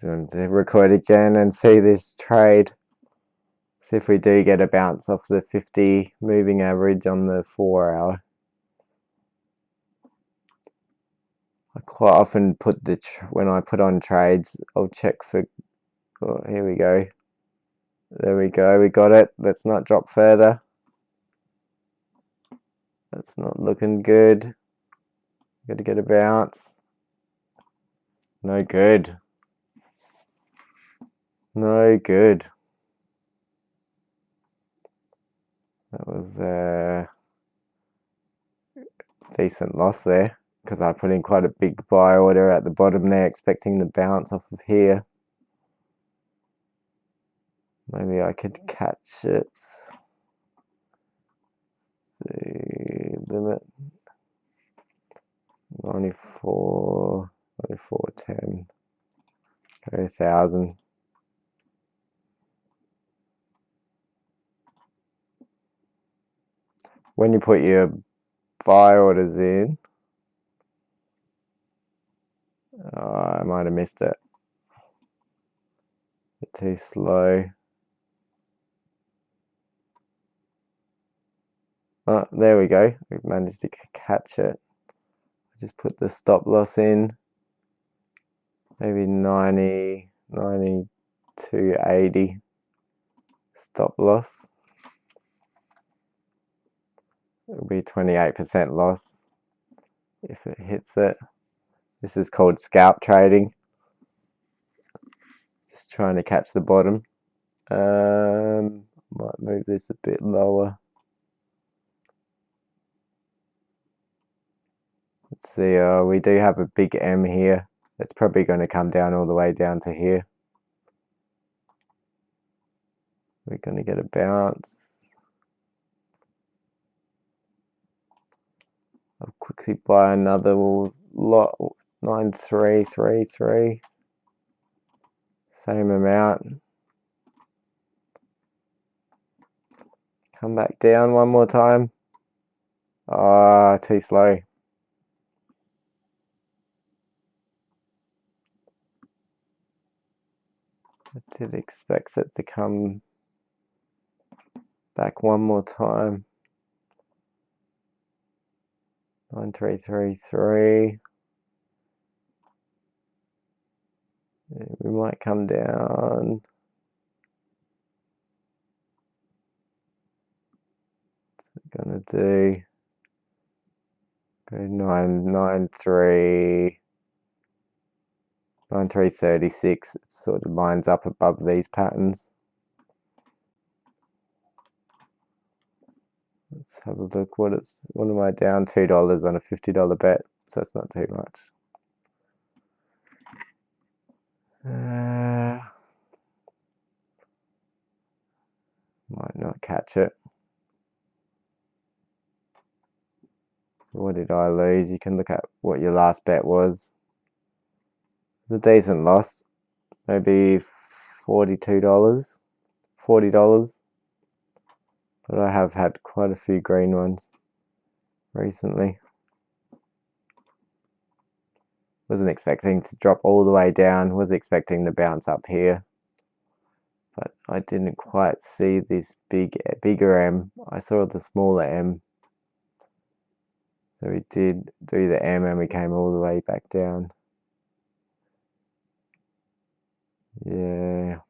going to record again and see this trade. See if we do get a bounce off the 50 moving average on the 4 hour. I quite often put when I put on trades, I'll check for, oh, here we go. There we go, we got it. Let's not drop further. That's not looking good. Got to get a bounce. No good. No good. That was a decent loss there because I put in quite a big buy order at the bottom there, expecting the bounce off of here. Maybe I could catch it. Let's see, limit 94, 94.10. Go 1,000. When you put your buy orders in, I might have missed it. Bit too slow. Oh, there we go. We've managed to catch it. Just put the stop loss in. Maybe 90, 92.80 stop loss. It'll be 28% loss if it hits it. This is called scalp trading. Just trying to catch the bottom. Might move this a bit lower. Let's see, we do have a big M here. It's probably going to come down all the way down to here. We're going to get a bounce. I'll quickly buy another lot, 9333. Same amount. Come back down one more time. Ah, too slow. I did expect it to come back one more time. 9333. We might come down. What's it gonna do? Go 9336. It sort of lines up above these patterns. Let's have a look. What am I down? $2 on a $50 bet, so that's not too much. Might not catch it. So what did I lose? You can look at what your last bet was. It's a decent loss. Maybe $42, $40. But I have had quite a few green ones recently. Wasn't expecting to drop all the way down. Was expecting the bounce up here. But I didn't quite see this bigger M. I saw the smaller M. So we did do the M and we came all the way back down. Yeah.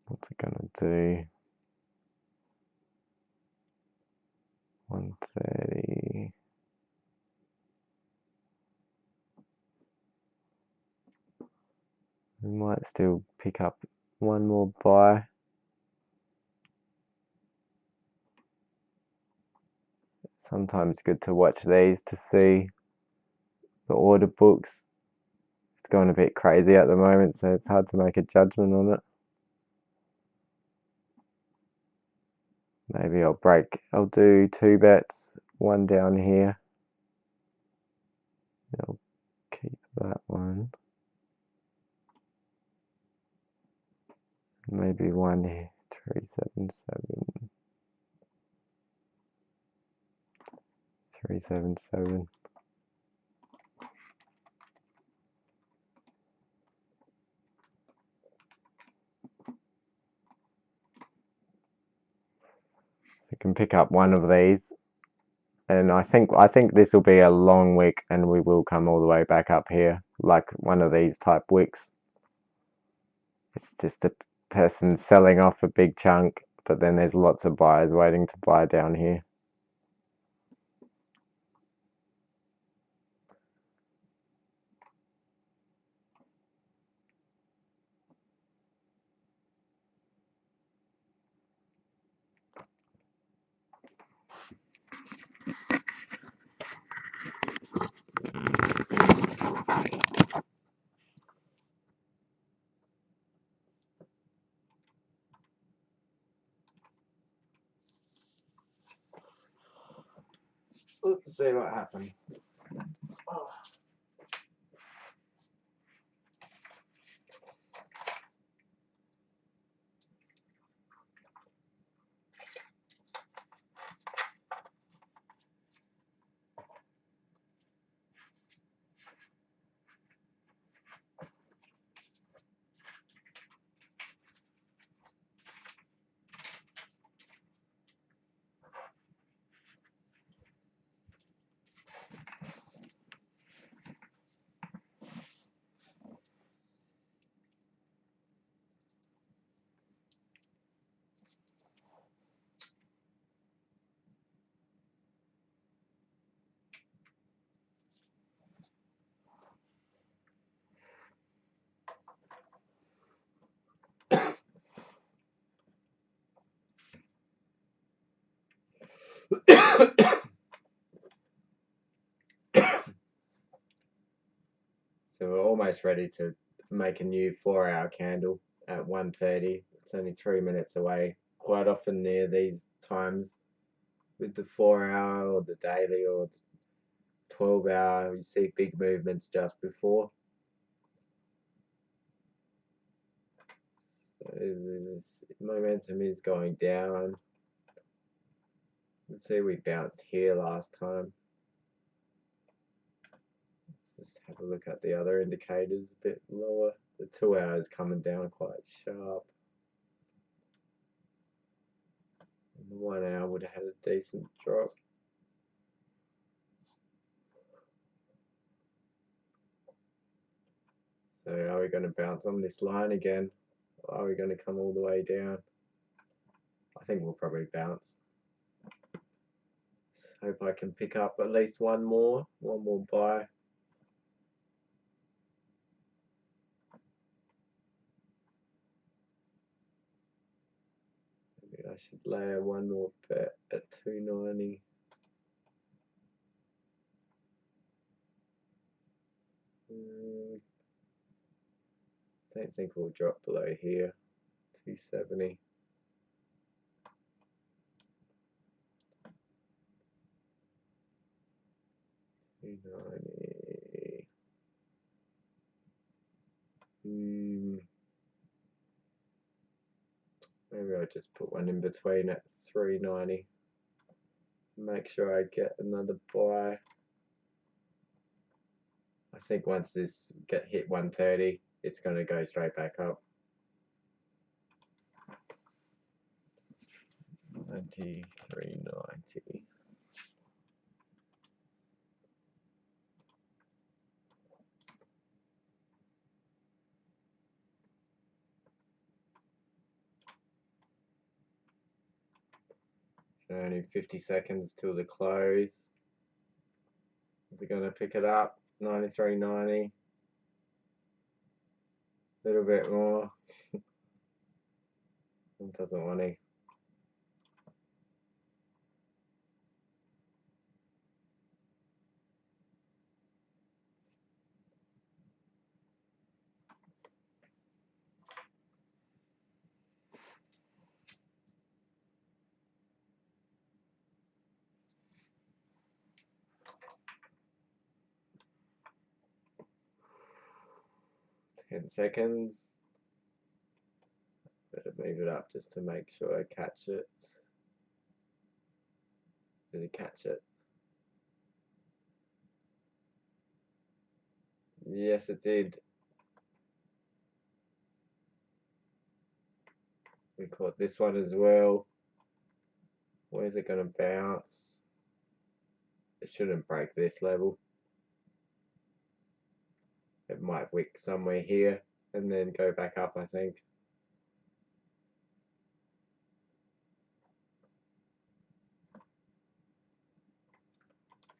What's it gonna do? 130. We might still pick up one more buy. Sometimes good to watch these to see the order books. It's going a bit crazy at the moment, so it's hard to make a judgment on it. Maybe I'll do 2 bets, one down here. I'll keep that one. Maybe one here, 377. 377. So you can pick up one of these, and I think this will be a long wick, and we will come all the way back up here like one of these type wicks. It's just a person selling off a big chunk, but then there's lots of buyers waiting to buy down here. Let's see what happens. Oh. So we're almost ready to make a new 4-hour candle at 1:30. It's only 3 minutes away. Quite often near these times with the 4-hour or the daily or the 12-hour, you see big movements just before. So this momentum is going down. Let's see, we bounced here last time. Let's just have a look at the other indicators a bit lower. The 2 hours coming down quite sharp. And the 1 hour would have had a decent drop. So are we going to bounce on this line again? Or are we going to come all the way down? I think we'll probably bounce. Hope I can pick up at least one more buy. Maybe I should layer one more bet at 290. Don't think we'll drop below here. 270. Maybe I'll just put one in between at 390. Make sure I get another buy. I think once this hit 130, it's going to go straight back up. 93.90. So only 50 seconds till the close. Is it going to pick it up? 93.90. A little bit more. It doesn't want to. Ten seconds. Better move it up just to make sure I catch it. Did he catch it? Yes, it did. We caught this one as well. Where's it going to bounce? It shouldn't break this level. It might wick somewhere here and then go back up, I think.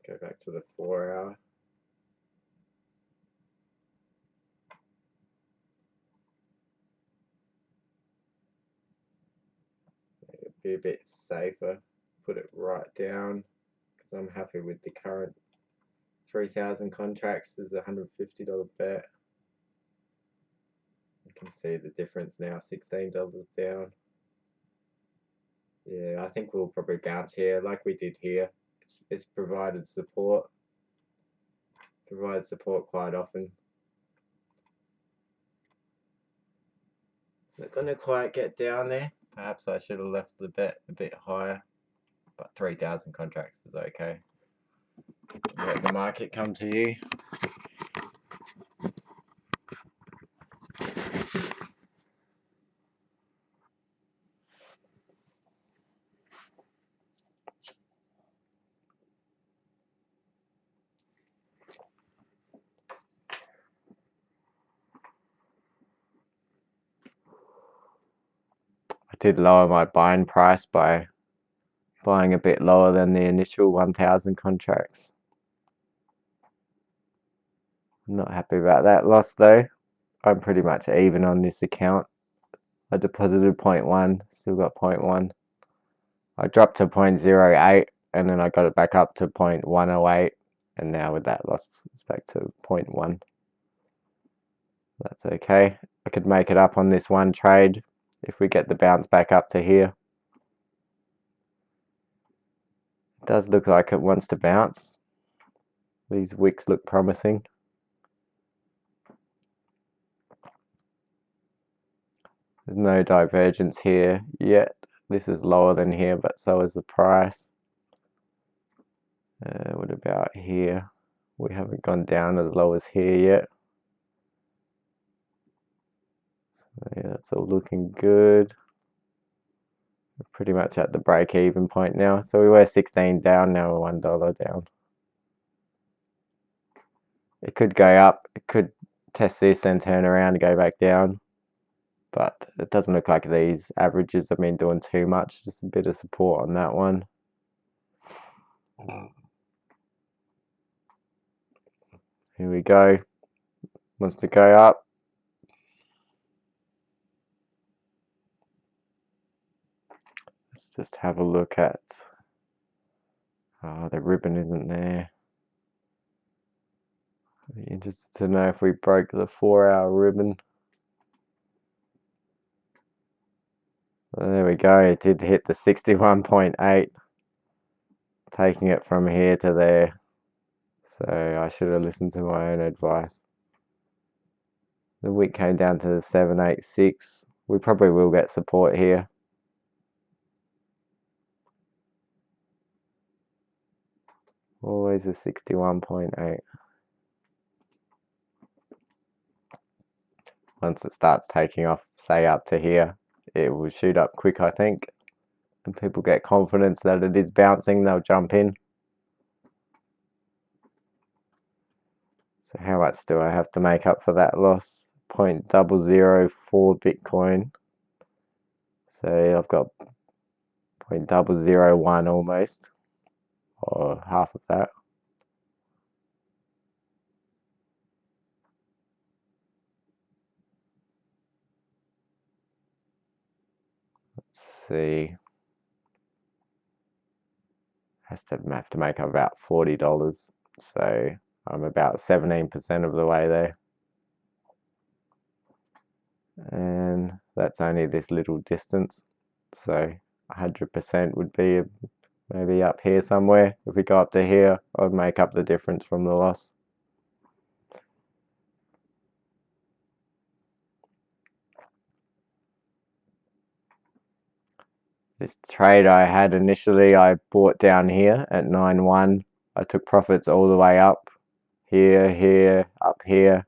Let's go back to the 4 hour. Be a bit safer. Put it right down because I'm happy with the current 3,000 contracts. There's a $150 bet. You can see the difference now, $16 down. Yeah, I think we'll probably bounce here like we did here. It's provided support. Provides support quite often. Not gonna quite get down there. Perhaps I should have left the bet a bit higher, but 3,000 contracts is okay. Let the market come to you. I did lower my buying price by buying a bit lower than the initial 1,000 contracts. I'm not happy about that loss though. I'm pretty much even on this account. I deposited 0.1, still got 0.1. I dropped to 0.08 and then I got it back up to 0.108, and now with that loss it's back to 0.1. That's okay. I could make it up on this one trade if we get the bounce back up to here. It does look like it wants to bounce. These wicks look promising. There's no divergence here yet. This is lower than here, but so is the price. What about here? We haven't gone down as low as here yet. So yeah, that's all looking good. We're pretty much at the break-even point now. So we were 16 down, now we're $1 down. It could go up, it could test this and turn around and go back down. But it doesn't look like these averages have been doing too much. Just a bit of support on that one. Here we go. Wants to go up. Let's just have a look at... Oh, the ribbon isn't there. I'd be interested to know if we broke the 4-hour ribbon. There we go. It did hit the 61.8. Taking it from here to there. So I should have listened to my own advice. The wick came down to the 786. We probably will get support here. Always a 61.8. Once it starts taking off, say up to here, it will shoot up quick, I think. And people get confidence that it is bouncing, they'll jump in. So how much do I have to make up for that loss? 0.004 Bitcoin. So I've got 0.001 almost, or half of that. Let's see. Have to make up about $40. So I'm about 17% of the way there. And that's only this little distance. So 100% would be maybe up here somewhere. If we go up to here, I'd make up the difference from the loss. This trade I had initially, I bought down here at 9.1. I took profits all the way up here, up here,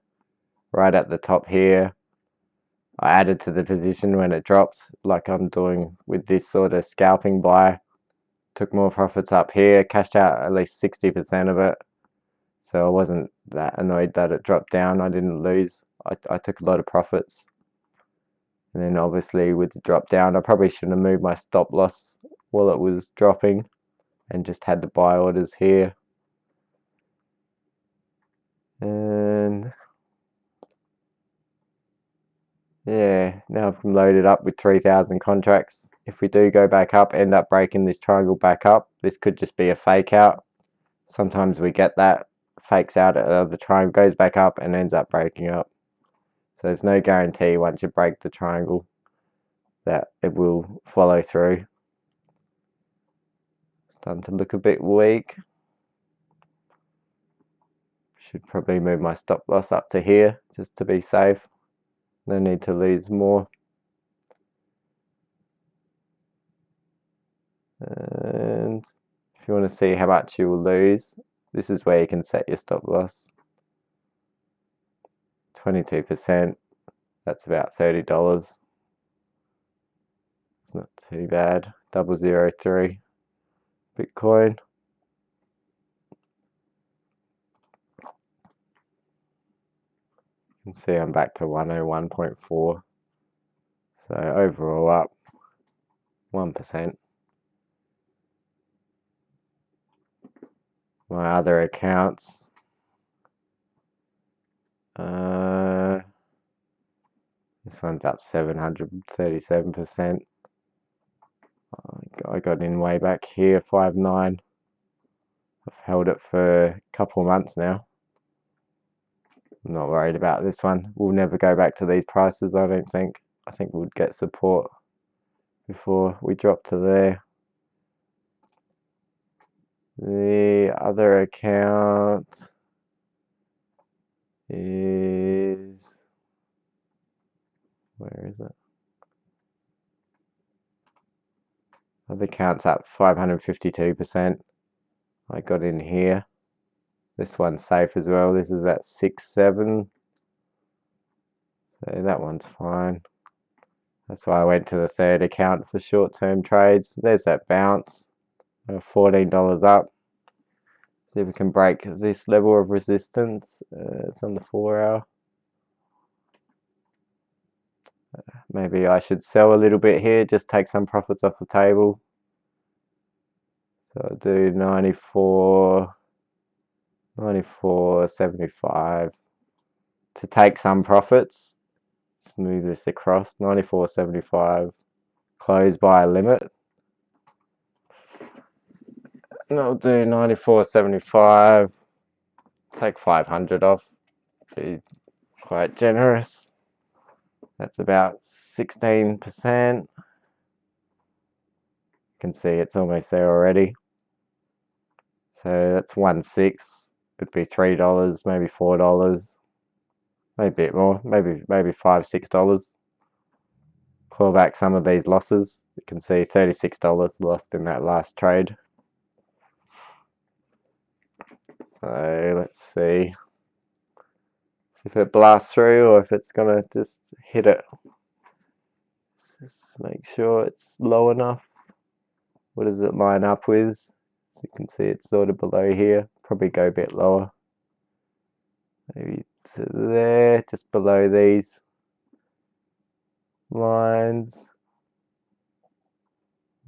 right at the top here. I added to the position when it drops, like I'm doing with this sort of scalping buy. Took more profits up here, cashed out at least 60% of it. So I wasn't that annoyed that it dropped down. I didn't lose. I took a lot of profits. And then obviously with the drop down, I probably should have moved my stop loss while it was dropping and just had the buy orders here. And yeah, now I'm loaded up with 3,000 contracts. If we do go back up, end up breaking this triangle back up, this could just be a fake out. Sometimes we get that, fakes out, the triangle goes back up and ends up breaking up. So there's no guarantee once you break the triangle that it will follow through. It's starting to look a bit weak. Should probably move my stop loss up to here just to be safe. No need to lose more. And if you want to see how much you will lose, this is where you can set your stop loss. 22%, that's about $30. It's not too bad. 003 Bitcoin. You can see I'm back to 101.4. So overall up 1%. My other accounts, this one's up 737%. I got in way back here, 5.9. I've held it for a couple of months now. I'm not worried about this one. We'll never go back to these prices, I don't think. I think we'll get support before we drop to there. The other account is, where is it? Other account's up 552%. I got in here. This one's safe as well. This is at 6.7. So that one's fine. That's why I went to the third account for short-term trades. There's that bounce. $14 up. See if we can break this level of resistance. It's on the 4-hour. Maybe I should sell a little bit here, just take some profits off the table. So I'll do 94.75 to take some profits. Let's move this across. 94.75. Close by a limit. And I'll do 94.75. Take 500 off. Be quite generous. That's about 16%. You can see it's almost there already. So that's 1.6. Would be $3, maybe $4, maybe a bit more, maybe $5, $6. Claw back some of these losses. You can see $36 lost in that last trade. So let's see if it blasts through or if it's gonna just hit it. Just make sure it's low enough. What does it line up with? So you can see it's sort of below here. Probably go a bit lower. Maybe to there, just below these lines.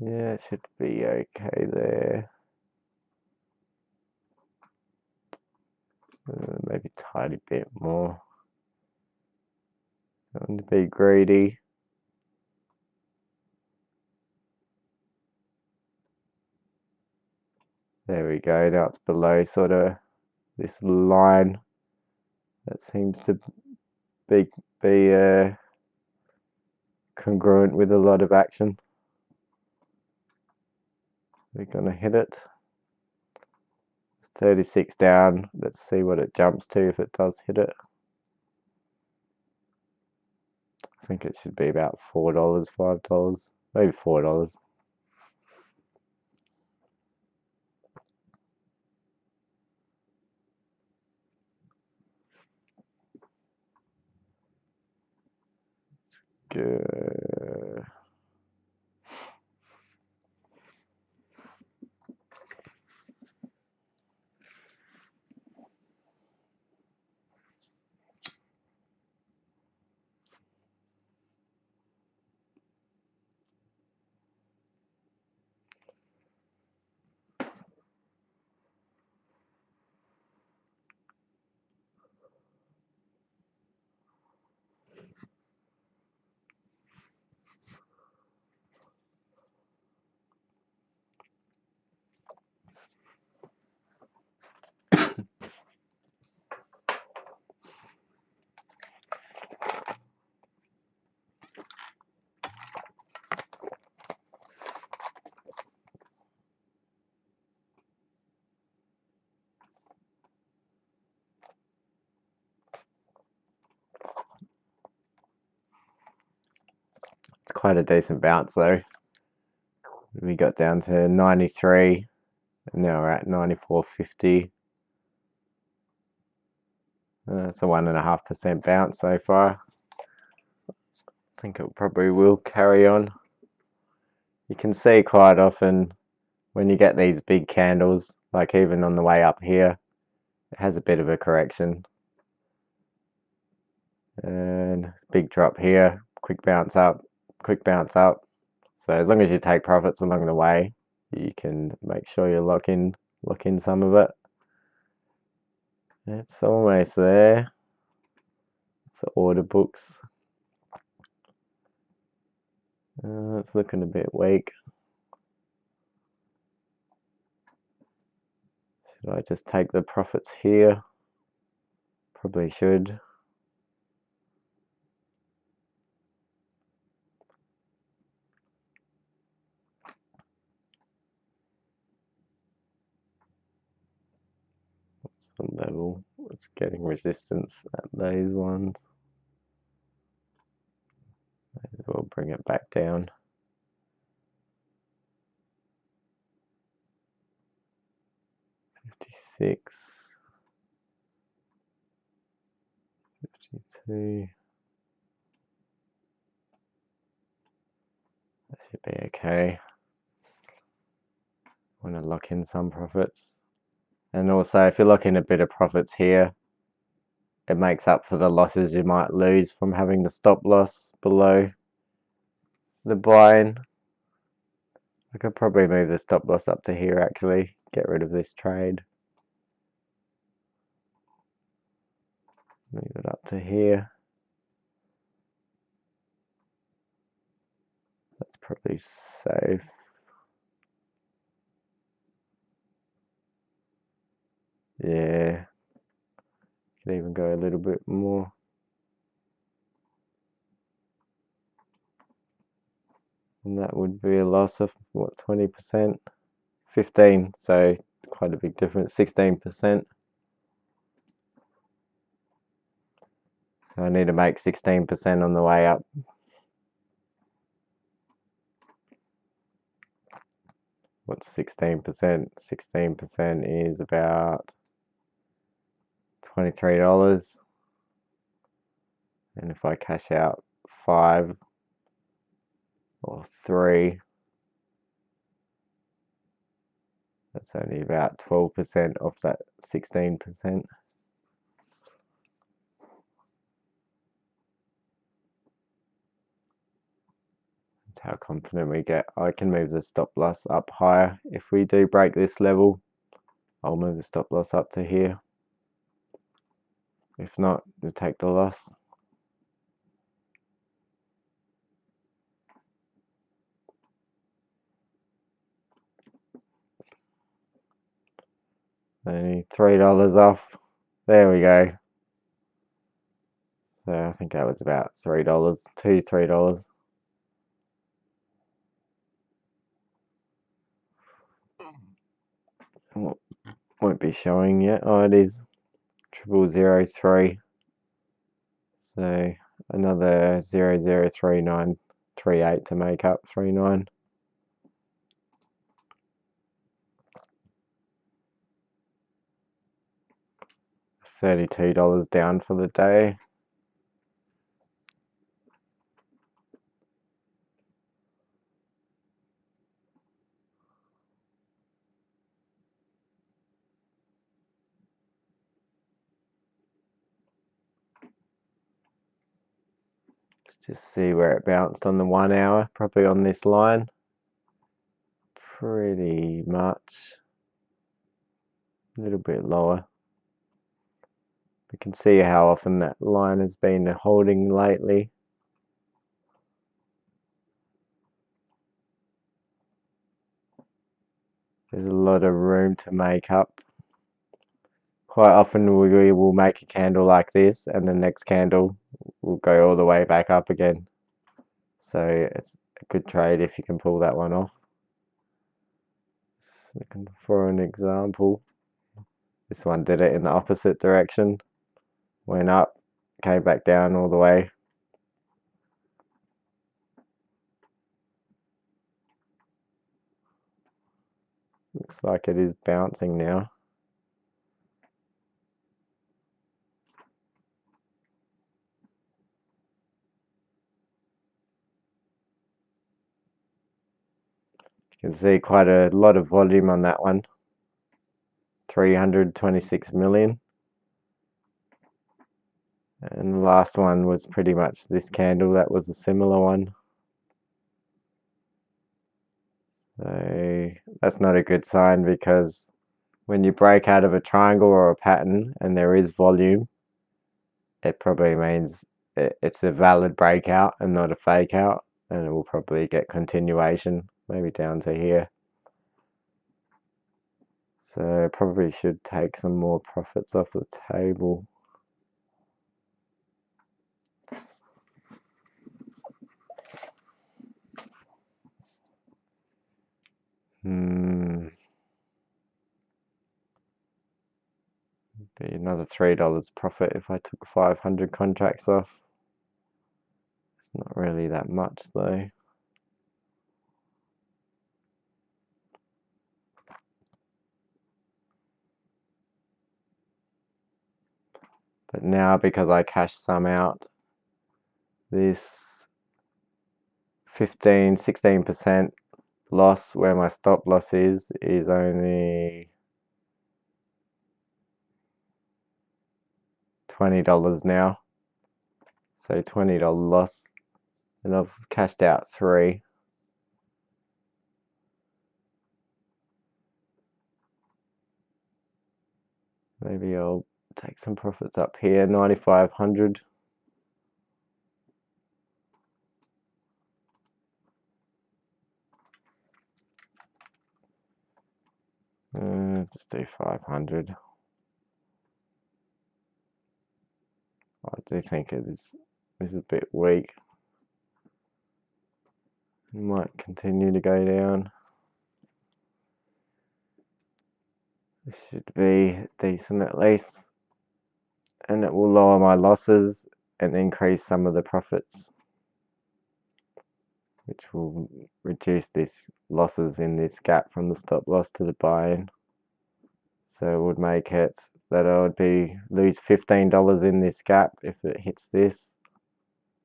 Yeah, it should be okay there. Maybe a tiny bit more. Don't want to be greedy. There we go. Now it's below sort of this line that seems to be congruent with a lot of action. We're gonna hit it. It's 36 down. Let's see what it jumps to if it does hit it. I think it should be about $4, $5, maybe $4. Good. It's quite a decent bounce though. We got down to 93 and now we're at 94.50. It's a 1.5% bounce so far. I think it probably will carry on. You can see quite often when you get these big candles, like even on the way up here, it has a bit of a correction. And big drop here, quick bounce up, quick bounce up. So as long as you take profits along the way, you can make sure you lock in some of it. It's almost there. It's the order books. It's looking a bit weak. Should I just take the profits here? Probably should. Some level. It's getting resistance at those ones. Maybe we'll bring it back down. 56, 52. That should be okay. Want to lock in some profits. And also, if you lock in a bit of profits here, it makes up for the losses you might lose from having the stop loss below the buy-in. I could probably move the stop loss up to here actually, get rid of this trade. Move it up to here. That's probably safe. Yeah, could even go a little bit more. And that would be a loss of what, 20%? 15, so quite a big difference, 16%. So I need to make 16% on the way up. What's 16%? 16% is about $23. And if I cash out 5 or 3, that's only about 12% off that 16%. That's how confident we get. I can move the stop loss up higher. If we do break this level, I'll move the stop loss up to here. If not, we'll take the loss. Only $3 off. There we go. So I think that was about $3, $3. Won't be showing yet. Oh, it is 0003. So another 003938 to make up 39. $32 down for the day. Just see where it bounced on the 1 hour, probably on this line. Pretty much. A little bit lower. We can see how often that line has been holding lately. There's a lot of room to make up. Quite often we will make a candle like this and the next candle will go all the way back up again. So it's a good trade if you can pull that one off. Looking for an example. This one did it in the opposite direction. Went up, came back down all the way. Looks like it is bouncing now. You can see quite a lot of volume on that one. 326 million. And the last one was pretty much this candle. That was a similar one. So that's not a good sign, because when you break out of a triangle or a pattern and there is volume, it probably means it's a valid breakout and not a fake out, and it will probably get continuation, maybe down to here. So probably should take some more profits off the table. Be another $3 profit if I took 500 contracts off. It's not really that much though. But now, because I cashed some out, this 16% loss where my stop loss is only $20 now. So $20 loss, and I've cashed out 3. Maybe I'll take some profits up here, 9,500. Just do 500. I do think it is a bit weak. It might continue to go down. This should be decent at least, and it will lower my losses and increase some of the profits, which will reduce this losses in this gap from the stop loss to the buy-in. So it would make it that I would lose $15 in this gap if it hits this,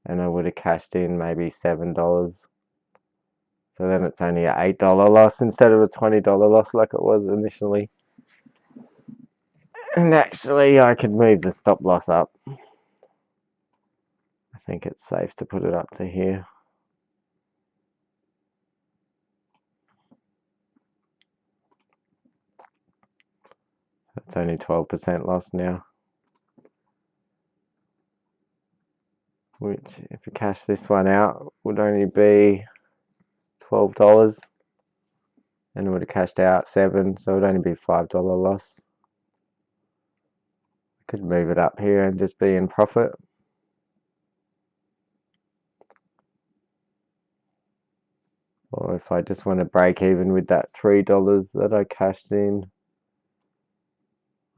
and I would have cashed in maybe $7. So then it's only an $8 loss instead of a $20 loss like it was initially. And actually I could move the stop loss up. I think it's safe to put it up to here. It's only 12% loss now, which if you cash this one out would only be $12, and it would have cashed out 7, so it would only be $5 loss. I could move it up here and just be in profit. Or if I just want to break even with that $3 that I cashed in,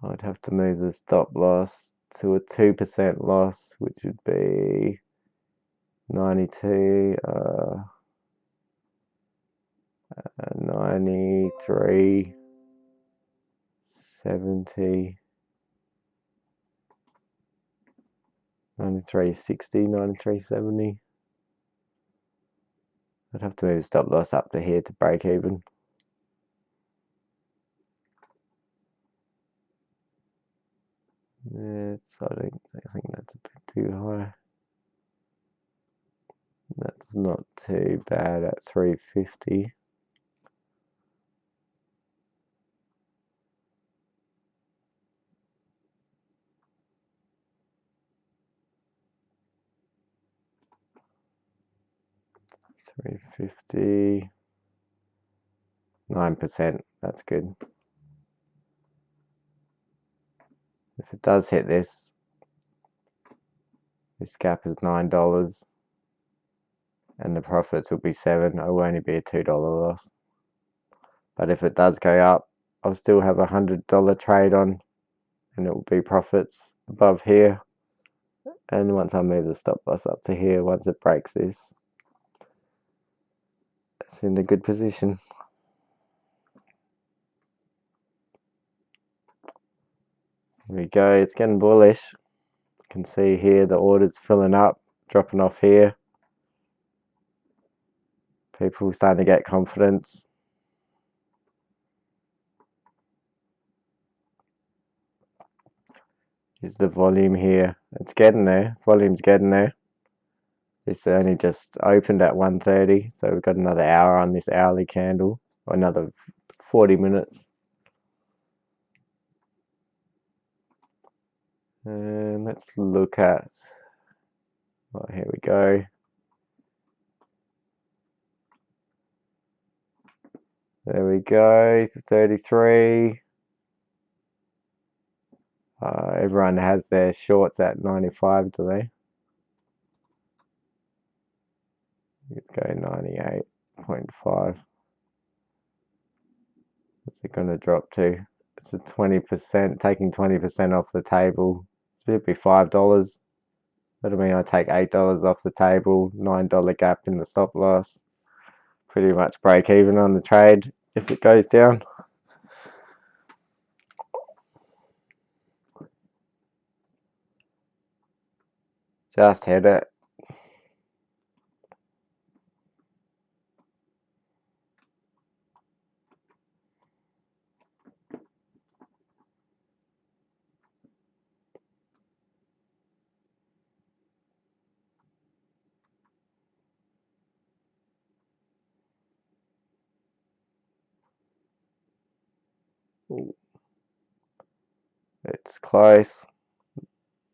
I'd have to move the stop loss to a 2% loss, which would be 92, 93, 70, 93.60, 93.70. I'd have to move the stop loss up to here to break even. I think that's a bit too high. That's not too bad at 350. $350, 9%. That's good. If it does hit this gap is $9, and the profits will be $7. It'll only be a $2 loss. But if it does go up, I'll still have $100 trade on, and it will be profits above here. And once I move the stop loss up to here, once it breaks this, it's in a good position. There we go. It's getting bullish. You can see here the orders filling up, dropping off here. People starting to get confidence. Here's the volume here. It's getting there. Volume's getting there. This only just opened at 1:30, so we've got another hour on this hourly candle, or another 40 minutes. And let's look at, well, here we go. There we go, 33. Everyone has their shorts at 95, do they? Let's go 98.5. What's it going to drop to? It's a 20%, taking 20% off the table. So it'd be $5. That'll mean I take $8 off the table, $9 gap in the stop loss. Pretty much break even on the trade if it goes down. Just hit it. Ooh. It's close.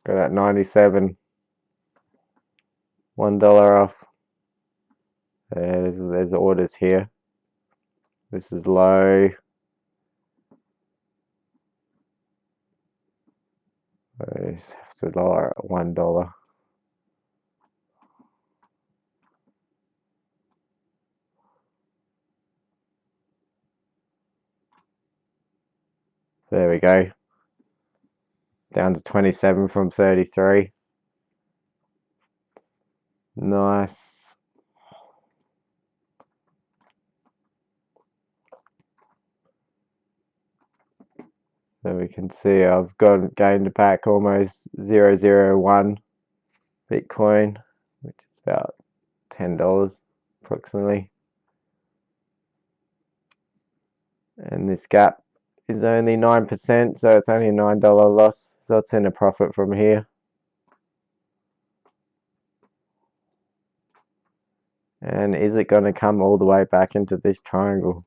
Got at 97. $1 off. There's orders here. This is low. I just have to lower at $1. There we go. Down to 27 from 33. Nice. So we can see I've gained back almost 0.001 Bitcoin, which is about $10 approximately. And this gap is only 9%, so it's only a $9 loss. So it's in a profit from here. And is it going to come all the way back into this triangle?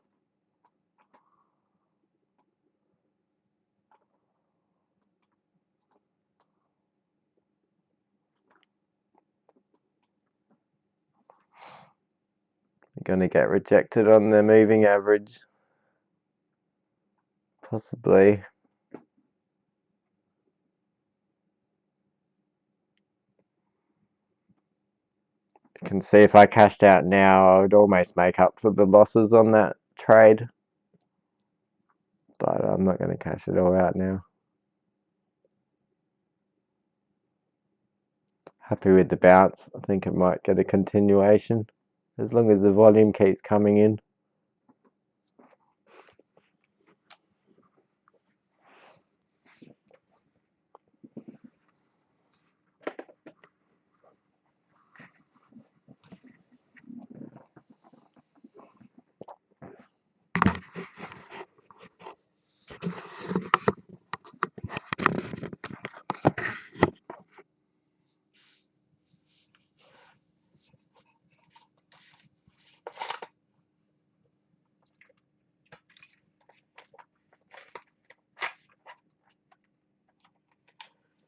Going to get rejected on the moving average? Possibly. You can see if I cashed out now, I would almost make up for the losses on that trade. But I'm not going to cash it all out now. Happy with the bounce. I think it might get a continuation as long as the volume keeps coming in.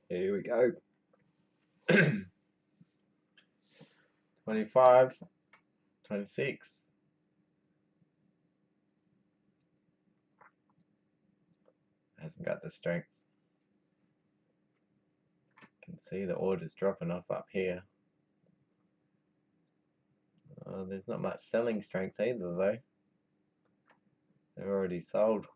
Here we go. 25, 26. Hasn't got the strength. You can see the orders dropping off up here. There's not much selling strength either though. They're already sold.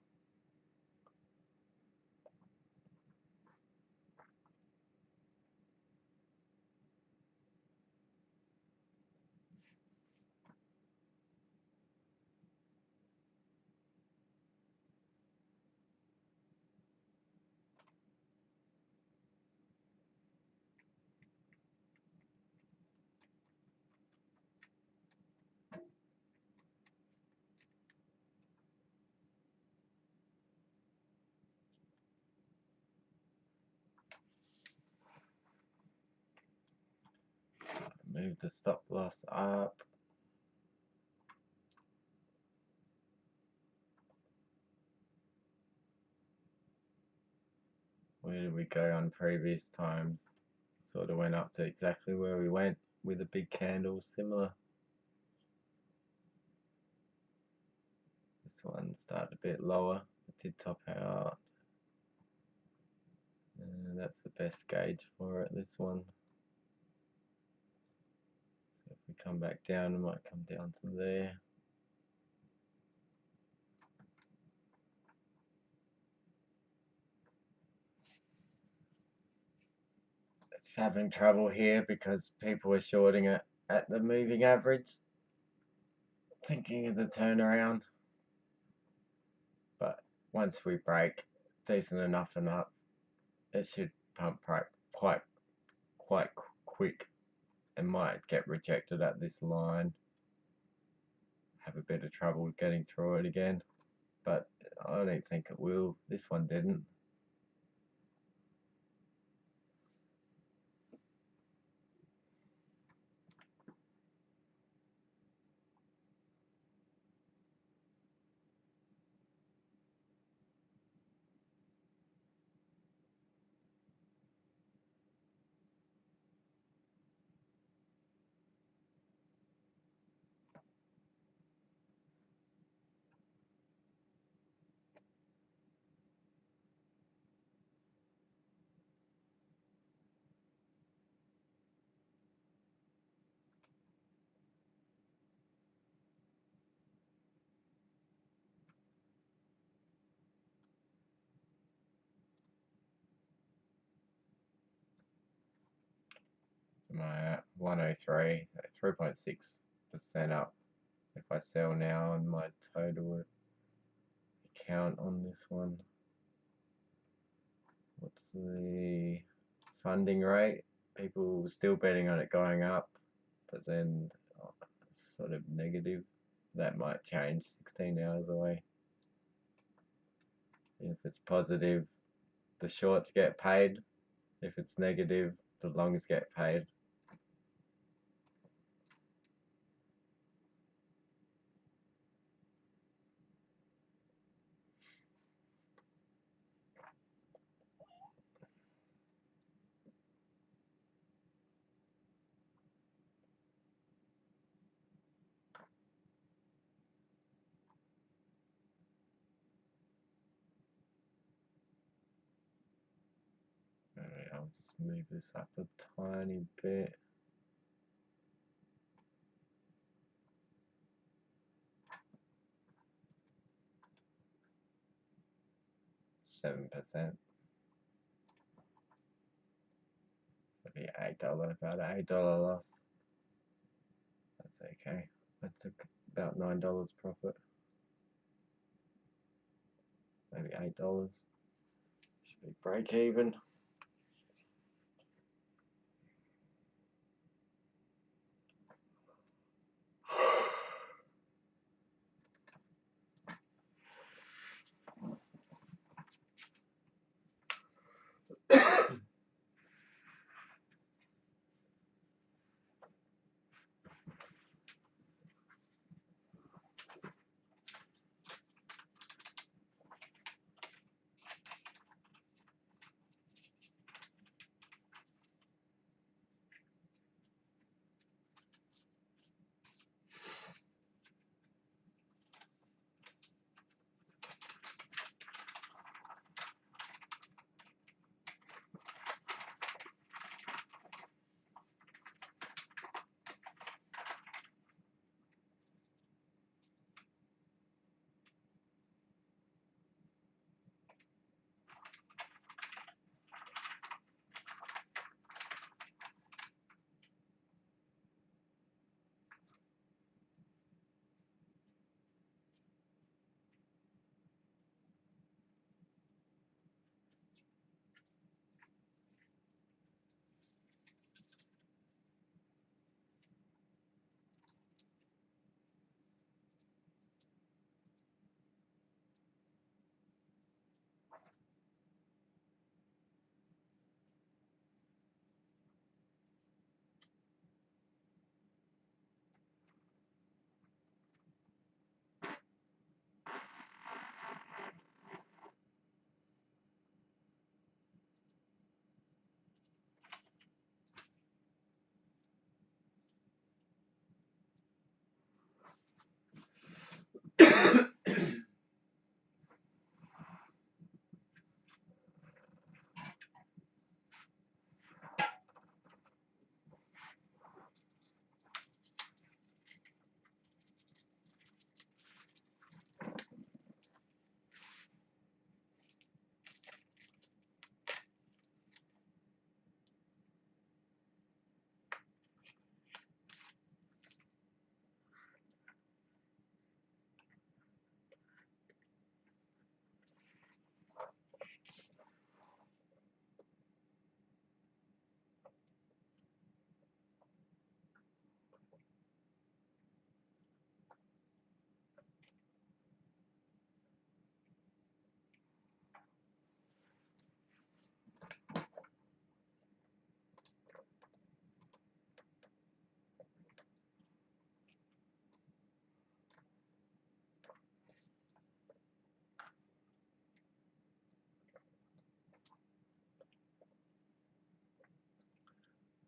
Move the stop loss up. Where did we go on previous times? Sort of went up to exactly where we went with a big candle similar. This one started a bit lower. It did top out. That's the best gauge for it, this one. So if we come back down, it might come down to there. It's having trouble here because people are shorting it at the moving average, thinking of the turnaround. But once we break decent enough and up, it should pump quite quick and might get rejected at this line. Have a bit of trouble getting through it again, but I don't think it will. This one didn't. My 103, so 3.6% up. If I sell now on my total account on this one. What's the funding rate? People still betting on it going up, but then it's sort of negative. That might change 16 hours away. If it's positive, the shorts get paid. If it's negative, the longs get paid. Alright, I'll just move this up a tiny bit. $7%. That'd be $8, about an $8 loss. That's okay. I took about $9 profit. Maybe $8. Should be break even.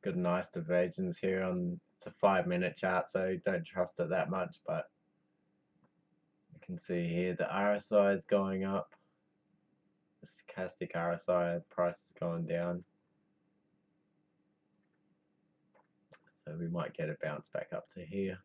got nice divergence here on, it's a 5-minute chart, so don't trust it that much, but you can see here the RSI is going up, the stochastic RSI price is going down, so we might get a bounce back up to here.